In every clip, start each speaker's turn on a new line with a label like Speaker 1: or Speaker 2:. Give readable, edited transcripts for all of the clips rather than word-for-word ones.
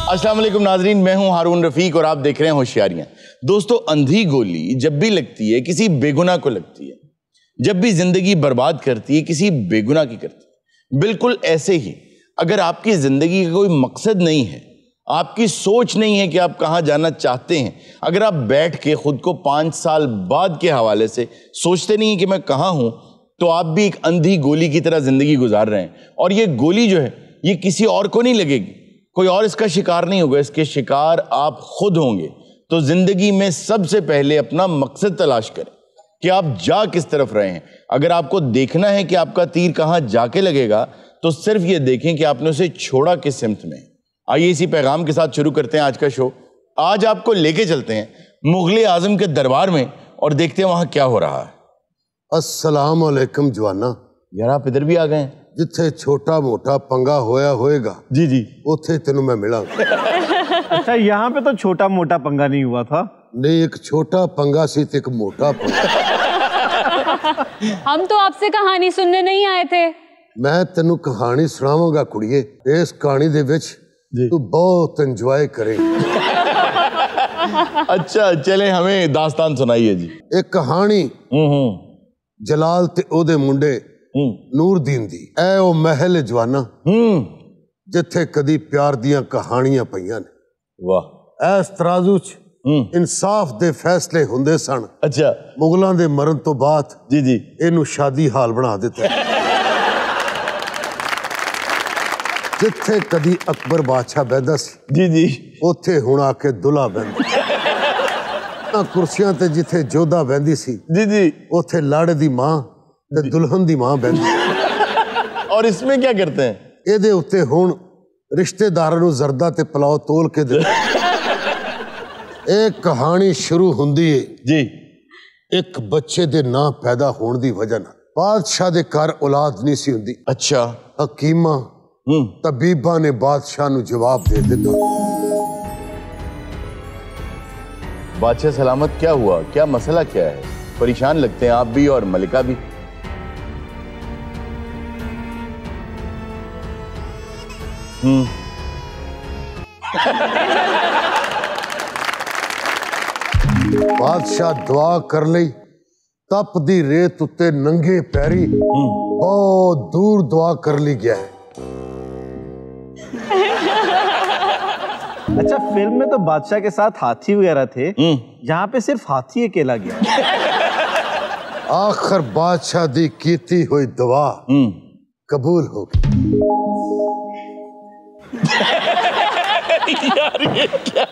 Speaker 1: अस्सलाम वालेकुम नाजरीन, मैं हूं हारून रफीक और आप देख रहे हैं होशियारियां। दोस्तों, अंधी गोली जब भी लगती है किसी बेगुनाह को लगती है, जब भी जिंदगी बर्बाद करती है किसी बेगुनाह की करती है। बिल्कुल ऐसे ही अगर आपकी जिंदगी का कोई मकसद नहीं है, आपकी सोच नहीं है कि आप कहां जाना चाहते हैं, अगर आप बैठ के खुद को 5 साल बाद के हवाले से सोचते नहीं है कि मैं कहां हूं, तो आप भी एक अंधी गोली की तरह जिंदगी गुजार रहे हैं। और ये गोली जो है ये किसी और को नहीं लगेगी, कोई और इसका शिकार नहीं होगा, इसके शिकार आप खुद होंगे। तो जिंदगी में सबसे पहले अपना मकसद तलाश करें कि आप जा किस तरफ रहे हैं। अगर आपको देखना है कि आपका तीर कहां जाके लगेगा, तो सिर्फ ये देखें कि आपने उसे छोड़ा किस सिमत में। आइए इसी पैगाम के साथ शुरू करते हैं आज का शो। आज आपको लेके चलते हैं मुगले आजम के दरबार में और देखते हैं वहां क्या हो रहा है।
Speaker 2: अस्सलाम वालेकुम जवाना।
Speaker 1: यार आप इधर भी आ गए हैं।
Speaker 2: जिथे छोटा मोटा पंगा होया होएगा
Speaker 1: जी जी,
Speaker 2: उथे तेनू मैं मिलांगा।
Speaker 3: अच्छा, यहाँ पे तो छोटा मोटा पंगा नहीं हुआ था।
Speaker 2: नहीं, एक छोटा पंगा सी ते एक मोटा पंगा।
Speaker 4: हम तो आपसे कहानी सुनने नहीं आए थे।
Speaker 2: मैं तेनू कहानी सुनावांगा कुड़िए। इस कहानी दे विच तू बहुत एंजॉय करेगी।
Speaker 1: अच्छा चले, हमें दास्तान सुनाइए जी।
Speaker 2: एक कहानी जलाल ते ओदे मुंडे नूरदीन दी। ऐ ओ महल जवाना जिथे कदी प्यार दियां कहानियां पईयां ने।
Speaker 1: वाह।
Speaker 2: ऐस तराजू च इंसाफ दे फैसले हुंदे सन।
Speaker 1: अच्छा।
Speaker 2: मुगलों दे मरण तो बाद
Speaker 1: जी जी,
Speaker 2: इनू शादी हाल बना दिता। जिथे कदी अकबर बादशाह बहदा सी
Speaker 1: जी जी,
Speaker 2: उथे हुण आके दुल्हा बहंदा। कुर्सियां ते जिथे जोधा बहंदी सी
Speaker 1: जी जी,
Speaker 2: उथे लाड़े दी मां ते दुल्हन दी मां बहंदी।
Speaker 1: और इसमें क्या करते हैं?
Speaker 2: ਇਹਦੇ ਉੱਤੇ ਹੁਣ ਰਿਸ਼ਤੇਦਾਰਾਂ ਨੂੰ ਜ਼ਰਦਾ ਤੇ ਪਲਾਓ ਤੋਲ ਕੇ ਦੇ। ਇਹ ਕਹਾਣੀ ਸ਼ੁਰੂ ਹੁੰਦੀ ਹੈ
Speaker 1: जी,
Speaker 2: ਇੱਕ ਬੱਚੇ ਦੇ ਨਾਂ ਪੈਦਾ ਹੋਣ ਦੀ ਵਜ੍ਹਾ ਨਾਲ। ਬਾਦਸ਼ਾਹ ਦੇ ਘਰ ਔਲਾਦ ਨਹੀਂ ਸੀ ਹੁੰਦੀ।
Speaker 1: अच्छा।
Speaker 2: ਹਕੀਮਾਂ ਤਬੀਬਾਂ ਨੇ ਬਾਦਸ਼ਾਹ ਨੂੰ ਜਵਾਬ ਦੇ ਦਿੱਤਾ।
Speaker 1: बादशाह सलामत, क्या हुआ, क्या मसला क्या है? परेशान लगते हैं आप भी और मलिका भी।
Speaker 2: ਬਾਦਸ਼ਾਹ ਦੁਆ ਕਰ ਲਈ। ਤਪਦੀ ਰੇਤ ਉੱਤੇ ਨੰਗੇ ਪੈਰੀ ਬਹੁਤ ਦੂਰ ਦੁਆ ਕਰ ਲਈ ਗਿਆ ਹੈ।
Speaker 3: अच्छा, फिल्म में तो बादशाह के साथ हाथी वगैरह थे, यहाँ पे सिर्फ हाथी अकेला गया।
Speaker 2: आखिर बादशाह दी कीती हुई दुआ कबूल हो गई।
Speaker 1: यार ये क्या?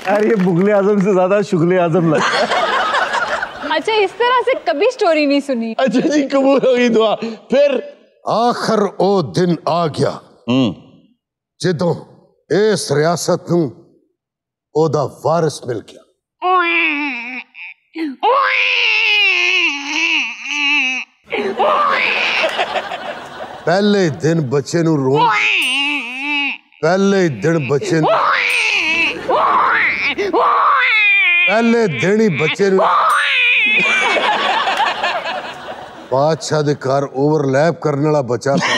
Speaker 3: यार ये मुगले आजम से ज्यादा शुगले आजम लगता है।
Speaker 4: अच्छा, इस तरह से कभी स्टोरी नहीं सुनी।
Speaker 1: अच्छा जी, कबूल हो गई दुआ। फिर
Speaker 2: आखिर ओ दिन आ गया जदों इस रियासत नूं ओदा वारिस मिल गया। पहले दिन बच्चे नूं रो, पहले दिन बच्चे नूं, पहले दिन ही बच्चे नूं बादशाह दे घर ओवरलैप करने वाला बच्चा था।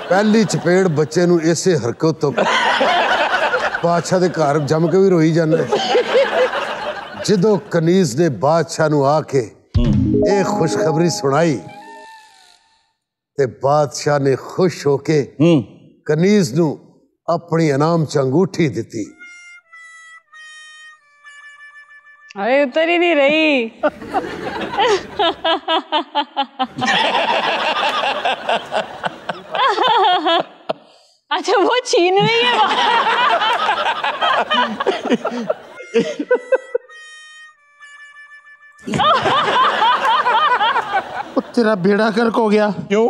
Speaker 2: पहली चपेड़ बच्चे नूं इसे हरकत तो बादशाह दे घर जम के भी रोई जाना। जदों कनीज ने बादशाह नूं आके ये खुशखबरी सुनाई ते बादशाह ने खुश होके कनीज नूं अपनी इनाम च अंगूठी दिती।
Speaker 4: अरे उतर ही नहीं रही। अच्छा, वो छीन रही है।
Speaker 5: तेरा बेड़ा गर्क हो गया।
Speaker 1: क्यों?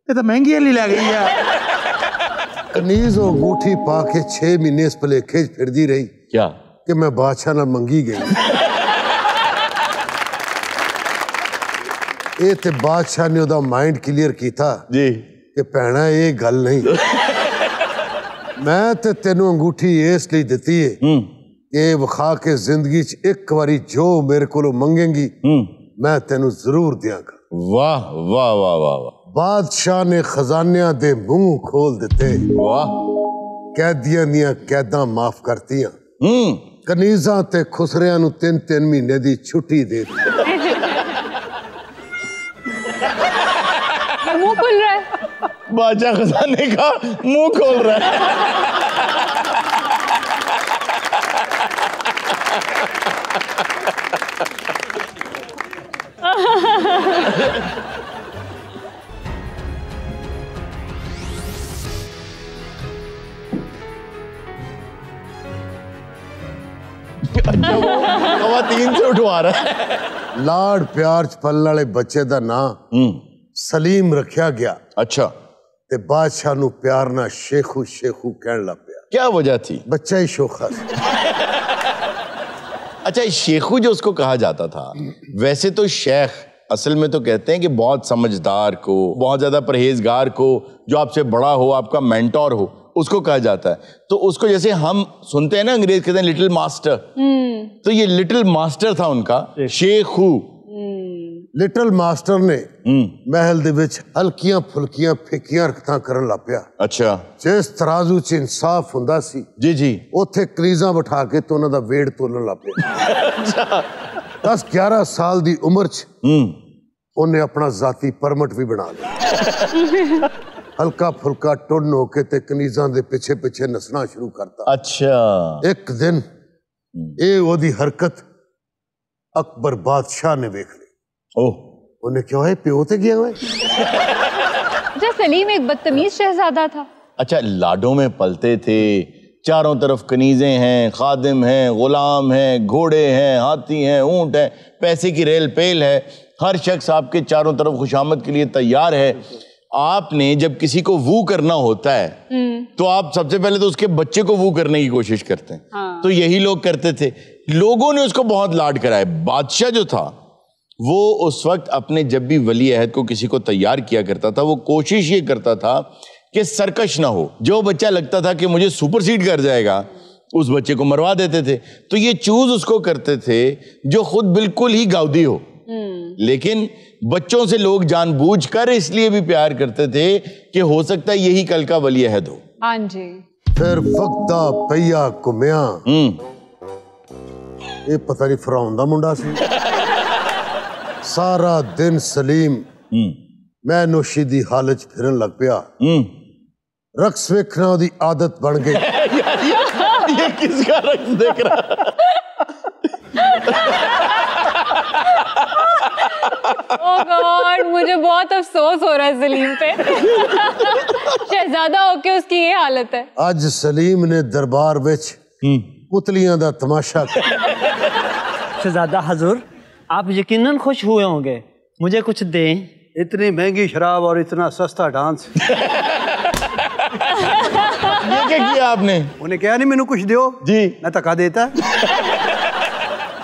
Speaker 5: ये तो महंगी वाली लै गई है।
Speaker 2: कनीज वो अंगूठी पा के 6 महीने इस भलेखे फिरदी रही
Speaker 1: क्या
Speaker 2: कि मैं बादशाह नाल मंगी गई। ये ते बादशाह ने ओदा माइंड क्लियर किया
Speaker 1: जी
Speaker 2: कि भैणा ये गल नहीं। मैं ते तेनू अंगूठी इसलिए दिती है कि विखा के जिंदगी च एक बारी जो मेरे को मंगेंगी मैं तेनू जरूर दियांगा।
Speaker 1: वाह वाह वाह वाह वाह।
Speaker 2: बादशाह ने खजानियां दे मुंह खोल दिते,
Speaker 1: वाह।
Speaker 2: कैदियां दियां कैदां माफ करतियां, कनीज़ां ते खुसरियां नू 3-3 महीने दी छुट्टी दे दी।
Speaker 4: मुंह खुल रहा है।
Speaker 1: बादशाह खजाने का मुंह खोल रहा है। खवातीन से उठवा रहा है।
Speaker 2: लाड़ प्यार च पलने वाले बच्चे दा नाम सलीम रखा गया।
Speaker 1: अच्छा।
Speaker 2: ते बादशाह नू प्यार ना शेखू शेखू कहन लग पिया।
Speaker 1: क्या वजह थी?
Speaker 2: बच्चा ही शोखा था।
Speaker 1: अच्छा, शेखू जो उसको कहा जाता था, वैसे तो शेख असल में तो कहते हैं कि बहुत समझदार को, बहुत ज्यादा परहेजगार को, जो आपसे बड़ा हो, आपका मेंटोर हो, उसको कहा जाता है। तो उसको जैसे हम सुनते हैं ना, अंग्रेज कहते हैं लिटिल मास्टर, तो ये लिटिल मास्टर था उनका शेखू।
Speaker 2: लिटिल मास्टर ने महल दे विच हल्कियां फुल्कियां फिक्कियां रखतां करन लग पिया।
Speaker 1: अच्छा।
Speaker 2: जिस तराजू च इंसाफ हुंदा सी,
Speaker 1: जी जी,
Speaker 2: उथे कनीज़ां बिठा के तो उन्हां दा वेट तोलन लग पिया। 10-11 साल दी उम्र च उन्हें अपना जाती परमिट भी बना लिया। हल्का फुल्का टुन होके ते कनीज़ां दे पिछे पिछे नसना शुरू करता।
Speaker 1: अच्छा।
Speaker 2: एक दिन ये ओदी हरकत अकबर बादशाह ने देख ली।
Speaker 1: ओह।
Speaker 2: उन्हें क्यों है प्यो ते गया हुआ?
Speaker 4: जो सलीम एक बदतमीज शहजादा था।
Speaker 1: अच्छा, लाडों में पलते थे, चारों तरफ कनीजें हैं, खादिम हैं, गुलाम हैं, घोड़े हैं, हाथी हैं, ऊंट हैं, पैसे की रेल पेल है, हर शख्स आपके चारों तरफ खुशामद के लिए तैयार है। आपने जब किसी को वू करना होता है तो आप सबसे पहले तो उसके बच्चे को वू करने की कोशिश करते हैं।
Speaker 4: हाँ।
Speaker 1: तो यही लोग करते थे। लोगों ने उसको बहुत लाड कराया। बादशाह जो था वो उस वक्त अपने जब भी वली अहद को किसी को तैयार किया करता था, वो कोशिश ये करता था कि सरकश ना हो। जो बच्चा लगता था कि मुझे सुपरसीड कर जाएगा, उस बच्चे को मरवा देते थे। तो ये चूज उसको करते थे जो खुद बिल्कुल ही गाउदी हो। लेकिन बच्चों से लोग जानबूझकर इसलिए भी प्यार करते थे कि हो सकता है यही कल का वली अहद हो।
Speaker 4: हाँ जी।
Speaker 2: फिर वक्ता पैया कुमिया, ये पता नहीं फराउन दा मुंडा सी। सारा दिन सलीम मैं नोशी दी हालत फिरन लग पिया। रक्स वेखना ओदी आदत बन गई।
Speaker 1: ये किसका रक्स देख रहा?
Speaker 4: ओह गॉड, मुझे बहुत अफसोस हो रहा है सलीम पे। शहजादा होके उसकी ये हालत है।
Speaker 2: आज सलीम ने दरबार विच पुतलियां दा तमाशा किया।
Speaker 6: शहजादा हजूर, आप यकीनन खुश हुए होंगे, मुझे कुछ दें।
Speaker 5: इतनी महंगी शराब और इतना सस्ता डांस।
Speaker 1: ये क्या किया आपने?
Speaker 5: उन्हें क्या नहीं, मैनू कुछ दियो
Speaker 1: जी,
Speaker 5: मैं धक्का देता।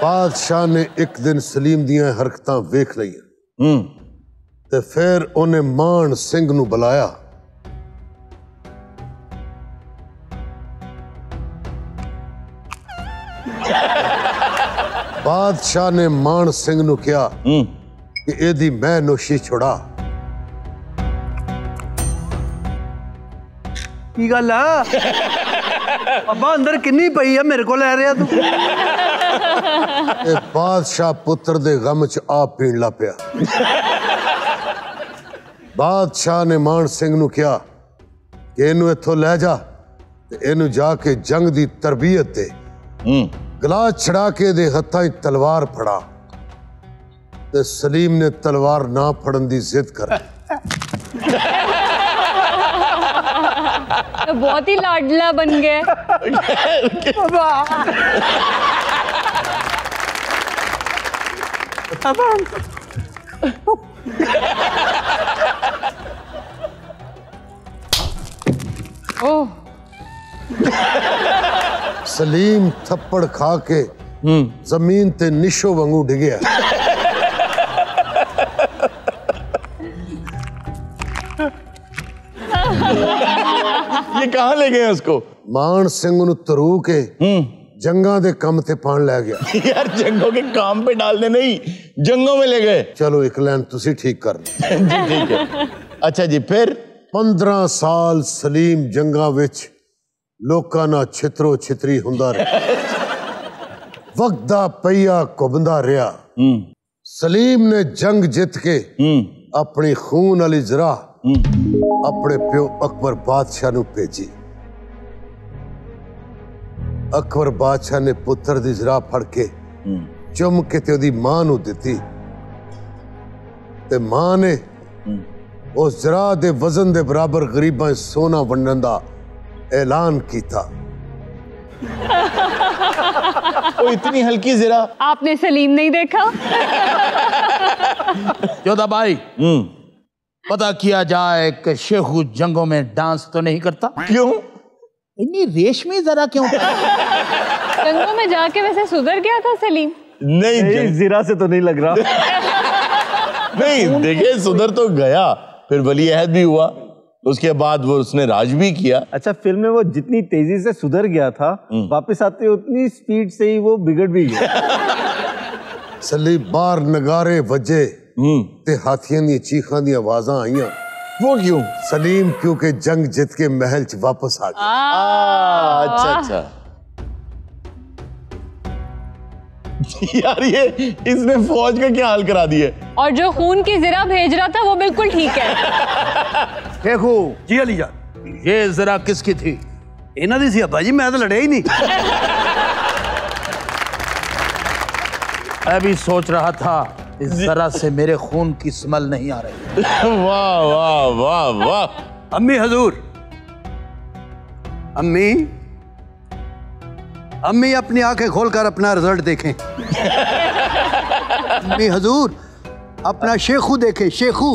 Speaker 2: बादशाह ने एक दिन सलीम दियां हरकतां वेख लईयां ते फिर उन्हें मान सिंह नू बुलाया। बादशाह ने मान सिंह नू कहा कि एदी मैं नोशी छुड़ा।
Speaker 5: की गल है अब्बा, अंदर किन्नी पई है, मेरे को ले रहा तू?
Speaker 2: बादशाह पुत्र दे गम च आप पीण ला पिया। बादशाह ने मान सिंह नू कहा कि इनू इथों ले जा ते इनू जाके जंग दी तरबियत दे। गला छड़ा के दे हत्थां तलवार फड़ा ते सलीम ने तलवार ना फड़न दी जिद कर।
Speaker 4: तो बहुत ही लाडला बन गया। ओह।
Speaker 2: सलीम थप्पड़ खा के जमीन ते निशो वांगू डिगया।
Speaker 1: ये कहाँ ले गए उसको?
Speaker 2: मान सिंह नू तरू के जंगा दे कम ते पान ले गया।
Speaker 1: यार जंगों के काम पे डालने नहीं, जंगों में ले गए।
Speaker 2: चलो एक लाइन तुसी ठीक कर लो।
Speaker 1: जी ठीक है। अच्छा जी फिर
Speaker 2: 15 साल सलीम जंगा विच लोकां नाल छितरो छितरी हुंदा रहा। वक्त दा पहिया घुमदा रहा। सलीम ने जंग जित के अपनी खून वाली जरा अपने प्यो अकबर बादशाह नू भेजी। अकबर बादशाह ने पुत्र दी जरा फड़ के चुम के ते ओदी मां नू दिती ते मां ने उस जरा दे वजन दे बराबर गरीबां सोना वंडन दा ऐलान कीता।
Speaker 1: वो इतनी हल्की जरा।
Speaker 4: आपने सलीम नहीं देखा?
Speaker 7: योदा भाई पता किया जाए कि शेखू जंगों में डांस तो नहीं करता?
Speaker 1: क्यों?
Speaker 7: इतनी रेशमी जरा क्यों?
Speaker 4: जंगों में जाके वैसे सुधर गया था सलीम?
Speaker 1: नहीं
Speaker 3: जीरा से तो नहीं लग रहा।
Speaker 1: नहीं देखिए सुधर तो गया, फिर वली अहद भी हुआ, उसके बाद वो उसने राज भी किया।
Speaker 3: अच्छा फिल्म में वो जितनी तेजी से सुधर गया था, वापस आते उतनी स्पीड से ही वो बिगड़ भी गया।
Speaker 2: सलीम बार नगारे वजे ते हाथियों दी चीखां दी आवाजां आईयां।
Speaker 1: वो क्यों?
Speaker 2: सलीम क्योंकि जंग जित के महल च वापस आ गया।
Speaker 1: अच्छा अच्छा। यार ये इसने फौज का क्या हाल करा दिया।
Speaker 4: और जो खून की ज़रा भेज रहा था वो बिल्कुल ठीक है।
Speaker 7: शेखू
Speaker 5: जी अली जान,
Speaker 7: ये जरा किसकी थी?
Speaker 5: इन्हां दी सी अब्बा जी, मैं तो लड़े ही नहीं।
Speaker 7: मैं भी सोच रहा था इस जरा से मेरे खून की स्मेल नहीं आ रही।
Speaker 1: वाह वाह वाह वाह।
Speaker 5: अम्मी हजूर, अम्मी अम्मी अपनी आंखें खोलकर अपना रिजल्ट देखें। अम्मी हजूर अपना शेखू देखें, शेखू।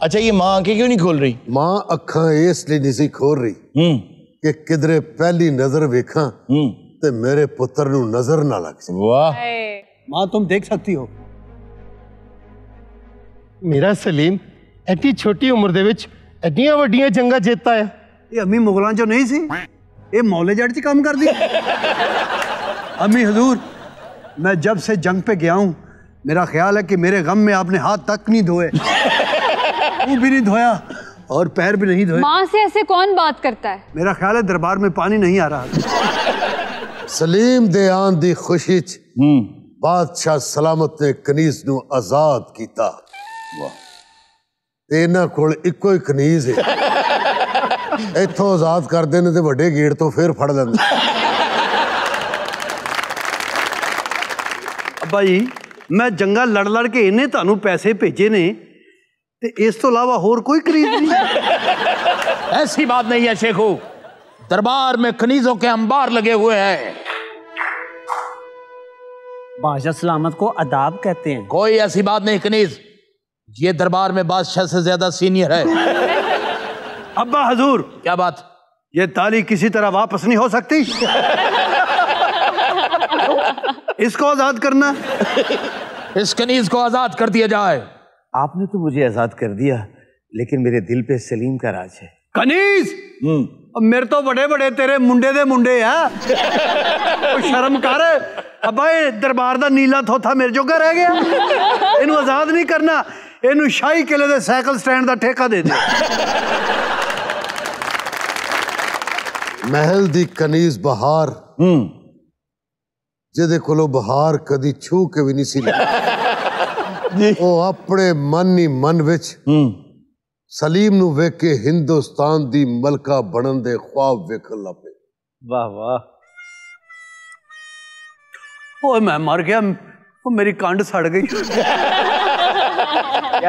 Speaker 1: अच्छा ये माँ आंखें क्यों नहीं खोल रही?
Speaker 2: मां अखां इसलिए नहीं सी खोल रही कि किधरे पहली नजर वेखा ते मेरे पुत्र नू नजर ना लग जाए।
Speaker 1: वाह।
Speaker 5: माँ तुम देख सकती हो।
Speaker 8: मेरा सलीम एडी छोटी उम्र दे विच एडियां वड्डियां जंगा जित्ता है।
Speaker 5: ये अम्मी मुगलां चो नहीं सी, ये मौले जड़ च काम कर दी। अम्मी हजूर, मैं जब से जंग पे गया हूं, मेरा ख्याल है कि मेरे गम में आपने हाथ तक नहीं धोए, मुंह भी नहीं धोया और पैर भी नहीं धोए।
Speaker 4: माँ से ऐसे कौन बात करता है?
Speaker 5: मेरा ख्याल है दरबार में पानी नहीं आ रहा।
Speaker 2: सलीम दे आन दी खुशी च बादशाह सलामत ने कनीज नू आजाद कीता। ते इन्हां कोल इक्को ही कनीज है। इत्थों आजाद कर देने ते वड्डे गेट तो फिर फड़ लेंदे।
Speaker 5: अब्बा जी, मैं जंगा लड़ लड़ के इन्हें तानू पैसे भेजे ने ते इस तो इलावा होर कोई कनीज नहीं।
Speaker 7: ऐसी बात नहीं है शेखू, दरबार में खनीजों के अंबार लगे हुए हैं।
Speaker 6: बादशाह सलामत को अदाब कहते हैं।
Speaker 7: कोई ऐसी बात नहीं कनीज, ये दरबार में बादशाह से ज्यादा सीनियर है।
Speaker 5: अब्बा हजूर,
Speaker 7: क्या बात?
Speaker 5: ये ताली किसी तरह वापस नहीं हो सकती। इसको आजाद करना।
Speaker 7: इस कनीज को आजाद कर दिया जाए।
Speaker 3: आपने तो मुझे आजाद कर दिया, लेकिन मेरे दिल पे सलीम का राज है।
Speaker 5: कनीज, मेरे तो बड़े बड़े तेरे मुंडे दे मुंडे है। कोई शर्म कर। अब्बा ये दरबार दा नीला थोथा मेरे जोगा रह गया। इन्हू आजाद नहीं करना, इन्हू शाही किले दे साइकिल स्टैंड दा ठेका दे दे।
Speaker 2: महल दी कनीज बहार जिदे कोलो बहार कदी छू के भी नहीं सी लगी। वो अपने मन ही मन विच सलीम नू वेख के हिंदुस्तान दी मलका बनन दे ख्वाब वेखन लग पे।
Speaker 3: वाह वाह।
Speaker 5: ओए मैं मर गया, वो मेरी कंड सड़ गई।